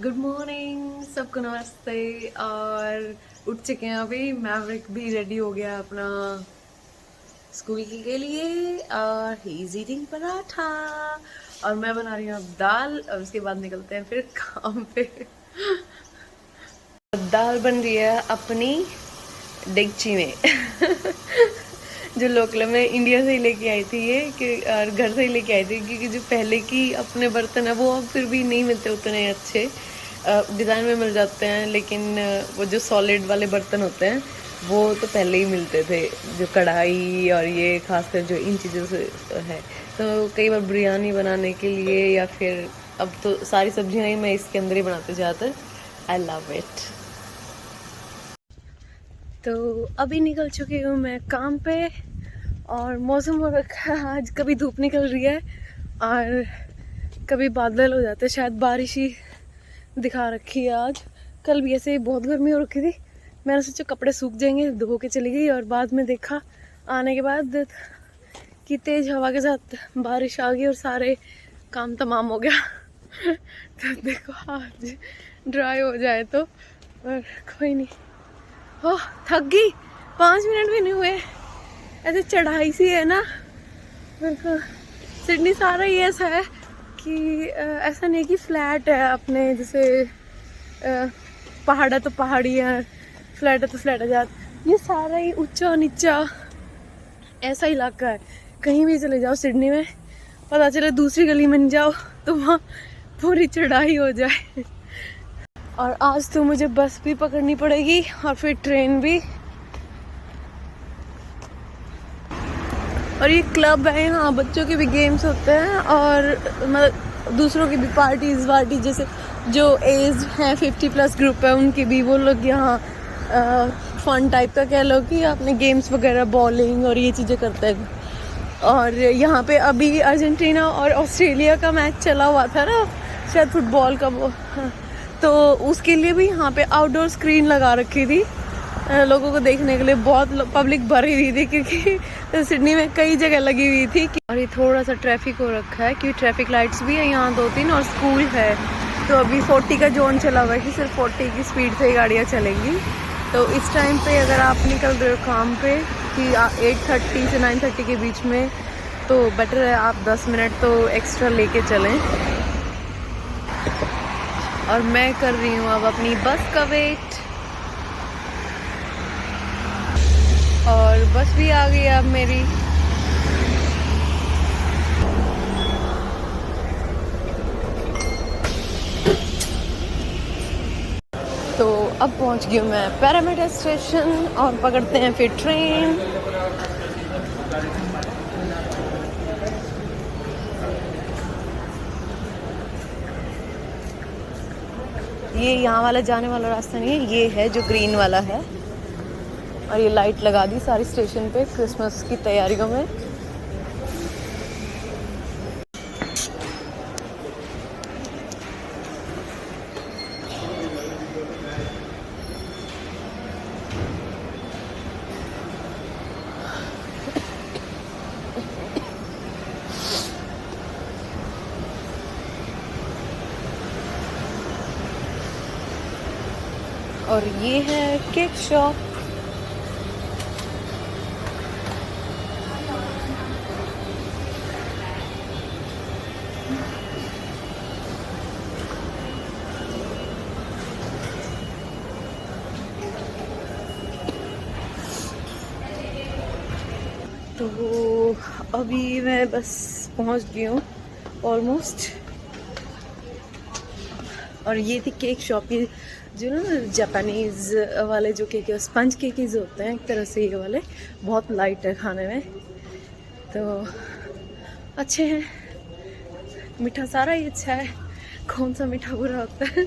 Good morning सबको, नमस्ते। और उठ चुके हैं अभी। मैवरिक भी रेडी हो गया अपना स्कूल के लिए और ही इज ईटिंग पराठा। और मैं बना रही हूँ अब दाल और उसके बाद निकलते हैं फिर काम पे। दाल बन रही है अपनी डेगची में। जो लोकल में इंडिया से ही लेके आई थी ये कि और घर से ही लेके आई थी, क्योंकि जो पहले की अपने बर्तन है वो अब फिर भी नहीं मिलते उतने अच्छे। डिज़ाइन में मिल जाते हैं, लेकिन वो जो सॉलिड वाले बर्तन होते हैं वो तो पहले ही मिलते थे। जो कढ़ाई और ये खासकर जो इन चीज़ों से है, तो कई बार बिरयानी बनाने के लिए या फिर अब तो सारी सब्जियां ही मैं इसके अंदर ही बनाते ज़्यादातर। I love it. तो अभी निकल चुकी हूँ मैं काम पे और मौसम हो रखा है आज, कभी धूप निकल रही है और कभी बादल हो जाते हैं, शायद बारिश ही दिखा रखी है आज। कल भी ऐसे बहुत गर्मी हो रखी थी, मैंने सोचा कपड़े सूख जाएंगे, धो के चली गई और बाद में देखा आने के बाद कि तेज हवा के साथ बारिश आ गई और सारे काम तमाम हो गया। तो देखो आज ड्राई हो जाए तो, पर कोई नहीं। ओह थक गई, 5 मिनट भी नहीं हुए। ऐसे चढ़ाई सी है ना बिल्कुल। सिडनी सारा ही ऐसा है कि ऐसा नहीं कि फ्लैट है अपने जैसे। पहाड़ है तो पहाड़ी है, फ्लैट है तो फ्लैट है जात। ये सारा ही ऊंचा नीचा ऐसा इलाका है। कहीं भी चले जाओ सिडनी में, पता चले दूसरी गली में जाओ तो वहाँ पूरी चढ़ाई हो जाए। और आज तो मुझे बस भी पकड़नी पड़ेगी और फिर ट्रेन भी। और ये क्लब है यहाँ, बच्चों के भी गेम्स होते हैं और मतलब दूसरों की भी पार्टीज वार्टी, जैसे जो एज है 50+ ग्रुप है उनकी भी, वो लोग यहाँ फन टाइप का कह लो कि अपने गेम्स वगैरह बॉलिंग और ये चीज़ें करते हैं। और यहाँ पे अभी अर्जेंटीना और ऑस्ट्रेलिया का मैच चला हुआ था ना, शायद फुटबॉल का वो, तो उसके लिए भी यहाँ पे आउटडोर स्क्रीन लगा रखी थी लोगों को देखने के लिए। बहुत पब्लिक भरी हुई थी क्योंकि सिडनी में कई जगह लगी हुई थी। और ये थोड़ा सा ट्रैफिक हो रखा है क्योंकि ट्रैफिक लाइट्स भी है यहाँ 2-3 और स्कूल है। तो अभी 40 का जोन चला हुआ है कि सिर्फ 40 की स्पीड से ही गाड़ियाँ चलेंगी। तो इस टाइम पे अगर आप निकल रहे हो काम पे कि 8:30 से 9:30 के बीच में, तो बेटर है आप 10 मिनट तो एक्स्ट्रा लेके चलें। और मैं कर रही हूँ अब अपनी बस का वेट, और बस भी आ गई अब मेरी। तो अब पहुंच गई हूँ मैं पैरामीटर स्टेशन और पकड़ते हैं फिर ट्रेन। ये यहाँ वाला जाने वाला रास्ता नहीं है, ये है जो ग्रीन वाला है। और ये लाइट लगा दी सारी स्टेशन पे क्रिसमस की तैयारियों में। और ये है केक शॉप। तो अभी मैं बस पहुंच गई हूँ ऑलमोस्ट। और ये थी केक शॉप, ये जो ना जापानीज़ वाले जो केक है, स्पंज केकीज होते हैं एक तरह से। ये वाले बहुत लाइट है खाने में, तो अच्छे हैं। मीठा सारा ही अच्छा है, कौन सा मीठा बुरा होता है।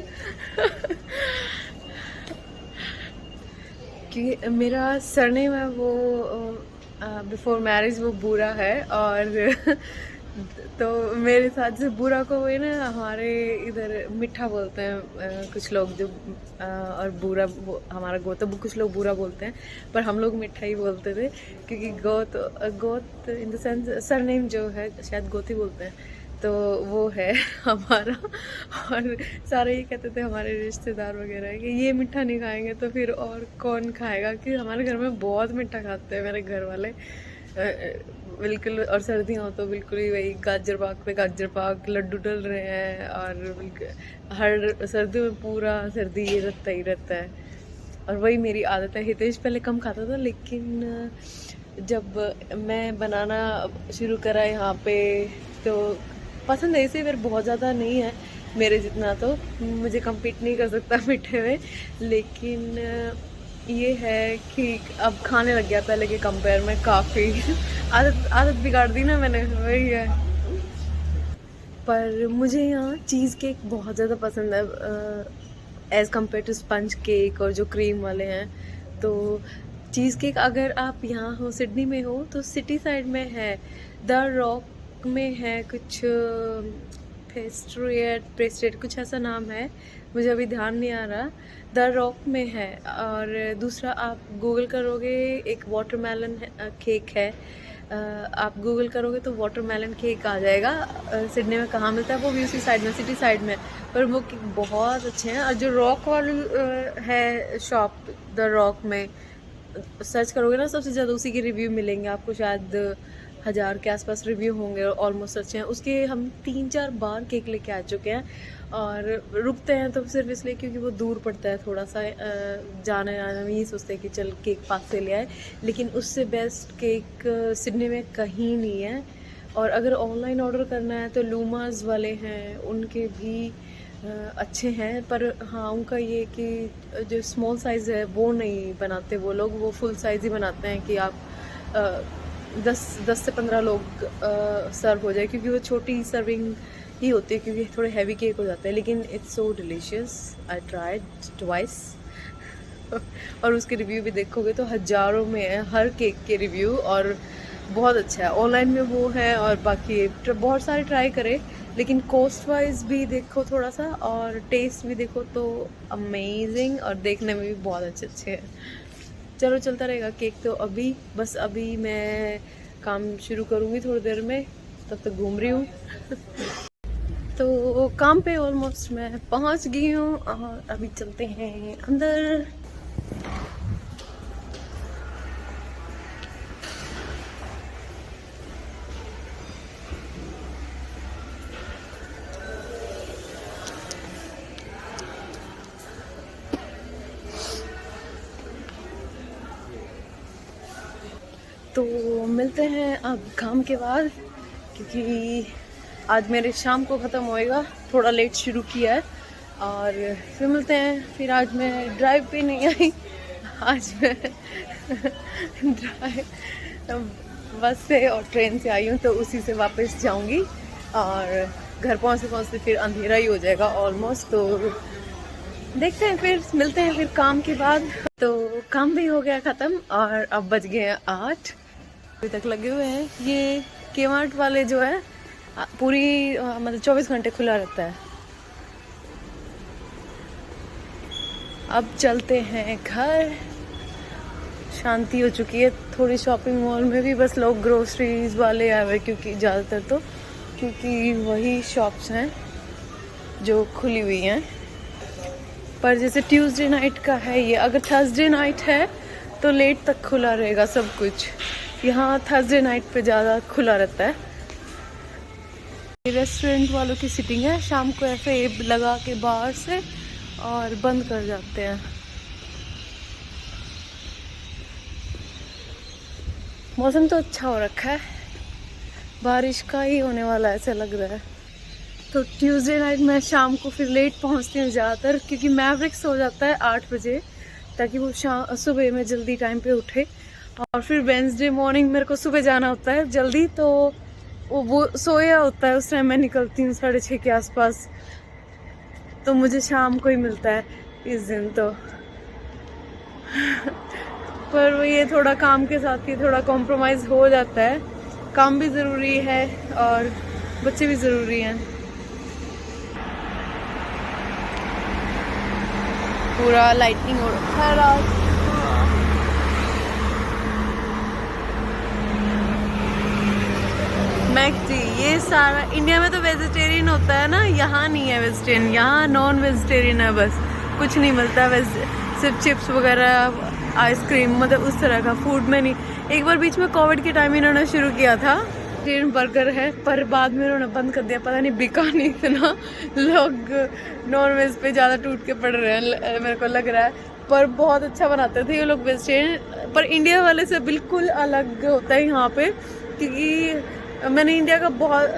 क्योंकि मेरा सरनेम है वो बिफोर मैरिज वो बुरा है, और तो मेरे साथ से बुरा को वही ना हमारे इधर मीठा बोलते हैं कुछ लोग जो और बुरा हमारा गोत, तो कुछ लोग बुरा बोलते हैं, पर हम लोग मीठा ही बोलते थे क्योंकि गोत इन द सेंस सरनेम जो है शायद गोत ही बोलते हैं। तो वो है हमारा। और सारे ये कहते थे हमारे रिश्तेदार वगैरह कि ये मीठा नहीं खाएंगे तो फिर और कौन खाएगा, कि हमारे घर में बहुत मीठा खाते हैं मेरे घर वाले। बिल्कुल। और सर्दियाँ हो तो बिल्कुल ही वही गाजर पाक पे गाजर पाक, लड्डू डल रहे हैं, और बिल्कुल हर सर्दियों में पूरा सर्दी ये रहता ही रहता है। और वही मेरी आदत है। हितेश पहले कम खाता था, लेकिन जब मैं बनाना शुरू करा यहाँ पे तो पसंद है इसे, फिर बहुत ज़्यादा नहीं है मेरे जितना, तो मुझे compete नहीं कर सकता मीठे में। लेकिन ये है कि अब खाने लग गया पहले के कंपेयर में काफ़ी। आदत बिगाड़ दी ना मैंने, वही है। पर मुझे यहाँ चीज़ केक बहुत ज़्यादा पसंद है as compare to sponge cake और जो क्रीम वाले हैं। तो चीज़ केक अगर आप यहाँ हो, सिडनी में हो, तो सिटी साइड में है, द रॉक में है कुछ, पेस्ट्रेट कुछ ऐसा नाम है, मुझे अभी ध्यान नहीं आ रहा। द रॉक में है। और दूसरा आप गूगल करोगे, एक वाटरमेलन केक है, आप गूगल करोगे तो वाटरमेलन केक आ जाएगा। सिडनी में कहाँ मिलता है वो भी उसी साइड में, सिटी साइड में, पर वो केक बहुत अच्छे हैं। और जो रॉक वाली है शॉप, द रॉक में सर्च करोगे ना, सबसे ज़्यादा उसी के रिव्यू मिलेंगे आपको, शायद 1000 के आसपास रिव्यू होंगे, ऑलमोस्ट अच्छे हैं उसके। हम 3-4 बार केक लेके आ चुके हैं, और रुकते हैं तो सिर्फ इसलिए क्योंकि वो दूर पड़ता है थोड़ा सा, जाने आने में ही सोचते हैं कि चल केक पास से ले आए। लेकिन उससे बेस्ट केक सिडनी में कहीं नहीं है। और अगर ऑनलाइन ऑर्डर करना है तो लूमास वाले हैं, उनके भी अच्छे हैं, पर हाँ उनका ये कि जो स्मॉल साइज़ है वो नहीं बनाते वो लोग, वो फुल साइज़ ही बनाते हैं कि आप 10 से 15 लोग सर्व हो जाए, क्योंकि वो छोटी सर्विंग ही होती है, क्योंकि थोड़े हैवी केक हो जाते हैं। लेकिन it's so delicious, I tried twice. और उसके रिव्यू भी देखोगे तो हज़ारों में है हर केक के रिव्यू, और बहुत अच्छा है। ऑनलाइन में वो है, और बाकी बहुत सारे ट्राई करे, लेकिन कॉस्ट वाइज भी देखो थोड़ा सा, और टेस्ट भी देखो तो अमेजिंग, और देखने में भी बहुत अच्छे अच्छे हैं। चलो चलता रहेगा केक तो। अभी मैं काम शुरू करूँगी थोड़ी देर में, तब तक घूम रही हूँ। तो काम पे ऑलमोस्ट मैं पहुँच गई हूँ, और अभी चलते हैं अंदर। तो मिलते हैं अब काम के बाद, क्योंकि आज मेरे शाम को ख़त्म होएगा, थोड़ा लेट शुरू किया है। और फिर मिलते हैं। फिर आज मैं ड्राइव पे नहीं आई, आज मैं ड्राइव बस से और ट्रेन से आई हूँ, तो उसी से वापस जाऊँगी, और घर पहुँचते फिर अंधेरा ही हो जाएगा ऑलमोस्ट। तो देखते हैं, फिर मिलते हैं फिर काम के बाद। तो काम भी हो गया ख़त्म, और अब बज गए हैं 8, अभी तक लगे हुए हैं। ये केमार्ट वाले जो है पूरी मतलब 24 घंटे खुला रहता है। अब चलते हैं घर, शांति हो चुकी है थोड़ी। शॉपिंग मॉल में भी बस लोग ग्रोसरीज वाले आए हुए, क्योंकि ज़्यादातर तो क्योंकि वही शॉप्स हैं जो खुली हुई हैं। पर जैसे ट्यूसडे नाइट का है ये, अगर थर्सडे नाइट है तो लेट तक खुला रहेगा सब कुछ। यहाँ थर्सडे नाइट पे ज़्यादा खुला रहता है। रेस्टोरेंट वालों की सिटिंग है, शाम को ऐसे लगा के बाहर से और बंद कर जाते हैं। मौसम तो अच्छा हो रखा है, बारिश का ही होने वाला है ऐसा लग रहा है। तो ट्यूसडे नाइट मैं शाम को फिर लेट पहुंचती हूँ ज़्यादातर, क्योंकि मैवरिक्स हो जाता है 8 बजे, ताकि वो सुबह में जल्दी टाइम पे उठे। और फिर वेंसडे मॉर्निंग मेरे को सुबह जाना होता है जल्दी, तो वो सोया होता है, उस टाइम मैं निकलती हूँ 6:30 के आसपास, तो मुझे शाम को ही मिलता है इस दिन तो। पर वो ये थोड़ा काम के साथ ही थोड़ा कॉम्प्रोमाइज़ हो जाता है, काम भी ज़रूरी है और बच्चे भी ज़रूरी हैं। पूरा लाइटनिंग हो रखा है रात। मैक्डी, ये में सारा, इंडिया में तो वेजिटेरियन होता है ना, यहाँ नहीं है वेजिटेरियन, यहाँ नॉन वेजिटेरियन है बस, कुछ नहीं मिलता सिर्फ चिप्स वगैरह, आइसक्रीम, मतलब उस तरह का फूड में नहीं। एक बार बीच में कोविड के टाइम इन्होंने शुरू किया था वेजिटेरियन बर्गर है, पर बाद में उन्होंने बंद कर दिया, पता नहीं बिका नहीं इतना, लोग नॉन वेज पे ज़्यादा टूट के पड़ रहे हैं मेरे को लग रहा है। पर बहुत अच्छा बनाते थे ये लोग वेजिटेरियन, पर इंडिया वाले से बिल्कुल अलग होता है यहाँ पे, क्योंकि मैंने इंडिया का बहुत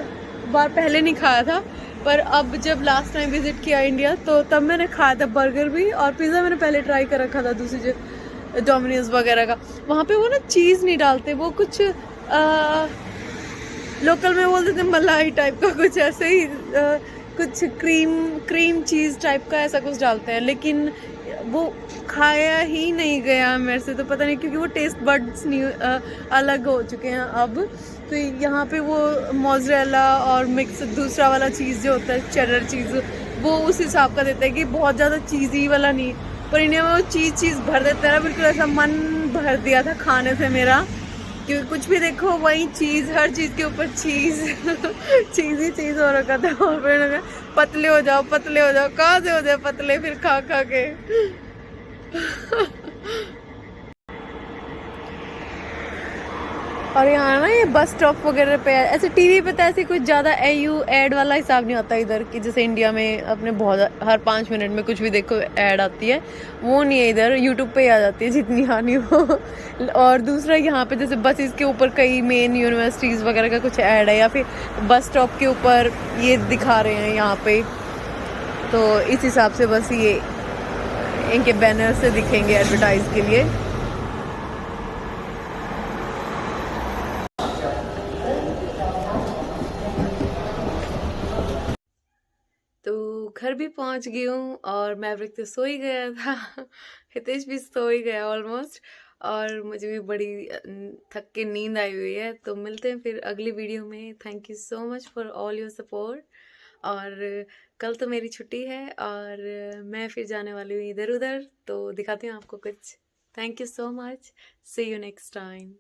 बार पहले नहीं खाया था, पर अब जब लास्ट टाइम विजिट किया इंडिया तो तब मैंने खाया था बर्गर भी, और पिज़्ज़ा मैंने पहले ट्राई कर रखा था दूसरी जगह डोमिनोज वगैरह का। वहाँ पे वो ना चीज़ नहीं डालते, वो कुछ लोकल में बोलते थे मलाई टाइप का कुछ ऐसे ही, कुछ क्रीम चीज़ टाइप का ऐसा कुछ डालते हैं, लेकिन वो खाया ही नहीं गया मेरे से, तो पता नहीं, क्योंकि वो टेस्ट बड्स नहीं अलग हो चुके हैं अब। तो यहाँ पे वो मोज़रेला और मिक्स दूसरा वाला चीज़ जो होता है चेडर चीज़, वो उस हिसाब का देता है कि बहुत ज़्यादा चीज़ी वाला नहीं। पर इंडिया में वो चीज़ भर देता है ना, बिल्कुल ऐसा मन भर दिया था खाने से मेरा, क्योंकि कुछ भी देखो वही चीज़, हर चीज़ के ऊपर चीज़ चीज़ ही चीज़ हो रखा था। और फिर पतले हो जाओ पतले हो जाओ, कहाँ से हो जाए पतले फिर खा खा के। और यहाँ ना ये बस स्टॉप वगैरह पे ऐसे टीवी पे तो ऐसे कुछ ज़्यादा एयू ऐड वाला हिसाब नहीं होता इधर की, जैसे इंडिया में अपने बहुत हर 5 मिनट में कुछ भी देखो ऐड आती है, वो नहीं है इधर, यूट्यूब पे ही आ जाती है जितनी आनी हो। और दूसरा यहाँ पे जैसे बसेस के ऊपर कई मेन यूनिवर्सिटीज़ वगैरह का कुछ ऐड है, या फिर बस स्टॉप के ऊपर ये दिखा रहे हैं यहाँ पे, तो इस हिसाब से बस ये इनके बैनर से दिखेंगे एडवर्टाइज के लिए। तो घर भी पहुंच गई हूँ, और मैवरिक तो सो ही गया था, हितेश भी सो ही गया ऑलमोस्ट, और मुझे भी बड़ी थक के नींद आई हुई है। तो मिलते हैं फिर अगली वीडियो में। Thank you so much for all your support. और कल तो मेरी छुट्टी है, और मैं फिर जाने वाली हूँ इधर उधर, तो दिखाती हूँ आपको कुछ। Thank you so much, see you next time.